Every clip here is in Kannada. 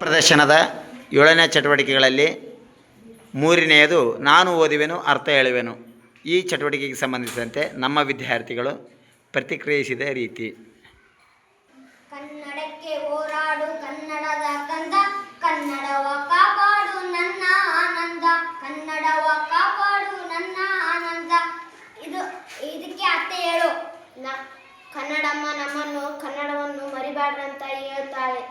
ಪ್ರದರ್ಶನದ 7ನೇ ಚಟುವಟಿಕೆಗಳಲ್ಲಿ ಮೂರನೆಯದು ನಾನು ಓದುವೆನು ಅರ್ಥ ಹೇಳುವೆನು. ಈ ಚಟುವಟಿಕೆಗೆ ಸಂಬಂಧಿಸಿದಂತೆ ನಮ್ಮ ವಿದ್ಯಾರ್ಥಿಗಳು ಪ್ರತಿಕ್ರಿಯಿಸಿದ ರೀತಿ. ಕನ್ನಡಕ್ಕೆ ಹೋರಾಡು ಕನ್ನಡದ ಕಂದ, ಕನ್ನಡವ ಕಾಪಾಡು ನನ್ನ ಆನಂದ, ಕನ್ನಡವ ಕಾಪಾಡು ನನ್ನ ಆನಂದ. ಇದಕ್ಕೆ ಅರ್ಥ ಹೇಳು. ಕನ್ನಡಮ್ಮ ನಮ್ಮನ್ನು ಕನ್ನಡವನ್ನು ಮರಿಬಾರ್ದಂತ ಹೇಳ್ತಾಳೆ.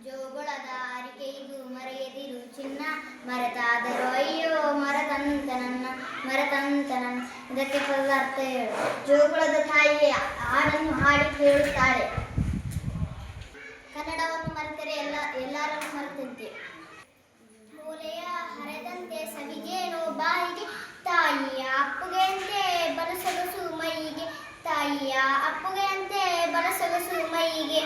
ಜೋಗುಳದ ಅರಿಕೆ ಇದು ಮರೆಯದಿರು ಚಿನ್ನ, ಮರೆತಾದರೂ ಅಯ್ಯೋ ಮರತಂತ ನನ್ನ. ಇದಕ್ಕೆ ಪದದ ಅರ್ಥ ಹೇಳು. ಜೋಗುಳದ ತಾಯಿಯ ಹಾಡನ್ನು ಹಾಡಿ ಕೇಳುತ್ತಾಳೆ. ಕನ್ನಡವನ್ನು ಮರೆತರೆ ಎಲ್ಲರನ್ನು ಮರೆತಂತೆ. ಮೂಲೆಯ ಹರೆದಂತೆ ಸವಿಗೇನು ಬಾಯಿಗೆ, ತಾಯಿಯ ಅಪ್ಪುಗೆಯಂತೆ ಬನಸೊಗಸು ಮೈಗೆ, ತಾಯಿಯ ಅಪ್ಪುಗೆಯಂತೆ ಬನಸೊಗಸು ಮೈಗೆ.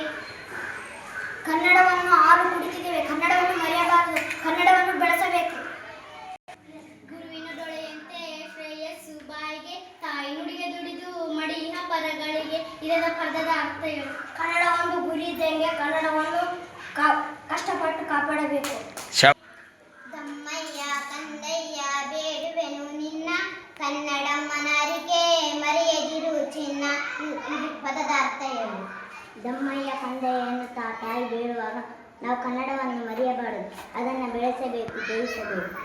ಕನ್ನಡವನ್ನು ಹಾಲು ಕುಡಿತಿದ್ದೇವೆ, ಕನ್ನಡವನ್ನು ಮರೆಯಬಾರದು, ಕನ್ನಡವನ್ನು ಬೆಳೆಸಬೇಕು. ಗುರುವಿನ ದೊಳೆಯಂತೆ ಶ್ರೇಯಸ್ಸು ಬಾಯಿಗೆ, ತಾಯಿ ನುಡಿಗೆ ದುಡಿದು ಮಡಿಯಿನ ಪದಗಳಿಗೆ. ಇದರ ಪದದ ಅರ್ಥ ಹೇಳು. ಕನ್ನಡವನ್ನು ಗುರಿ ಇದ್ದಂಗೆ ಕನ್ನಡವನ್ನು ಕಷ್ಟಪಟ್ಟು ಕಾಪಾಡಬೇಕು. ದಮ್ಮಯ್ಯ ಕಂದಯ್ಯ ಬೇಡುವೆನು ನಿನ್ನ, ಕನ್ನಡಮ್ಮನರಿಗೆ ಮರೆಯದಿರು ಚಿನ್ನ. ಇದು ಪದದ ಅರ್ಥ ಹೇಳು. ದಮ್ಮಯ್ಯ ಕಂದಯ್ಯ ಎನ್ನುತ್ತಾ ತಾಯಿ ಬೇಡುವಾಗ ನಾವು ಕನ್ನಡವನ್ನು ಮರೆಯಬಾರದು, ಅದನ್ನು ಬೆಳೆಸಬೇಕು, ಜಯಿಸಬೇಕು.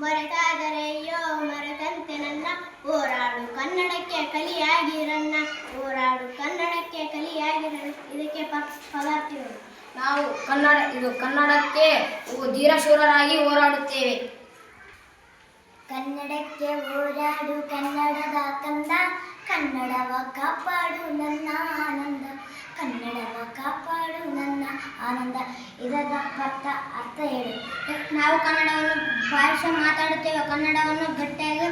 ಮರೆತಾದರೆಯೋ ಮರೆತಂತೆ ನನ್ನ, ಹೋರಾಡು ಕನ್ನಡಕ್ಕೆ ಕಲಿಯಾಗಿರನ್ನ, ಹೋರಾಡು ಕನ್ನಡಕ್ಕೆ ಕಲಿಯಾಗಿರನ್ನ. ಇದಕ್ಕೆ ಪದಾರ್ಥಗಳು. ನಾವು ಕನ್ನಡಕ್ಕೆ ಧೀರಶೂರರಾಗಿ ಹೋರಾಡುತ್ತೇವೆ. ಕನ್ನಡಕ್ಕೆ ಹೋರಾಡು ಕನ್ನಡದ ಕಂದ, ಕನ್ನಡವ ಕಾಪಾಡು ನನ್ನ ಆನಂದ, ಕನ್ನಡವ ಕಾಪಾಡು ನನ್ನ ಆನಂದ. ಇದರ ಅರ್ಥ ಹೇಳು. ನಾವು ಕನ್ನಡವನ್ನು ಭಾಷೆ ಮಾತಾಡುತ್ತೇವೆ, ಕನ್ನಡವನ್ನು ಗಟ್ಟಿಯಾಗಿ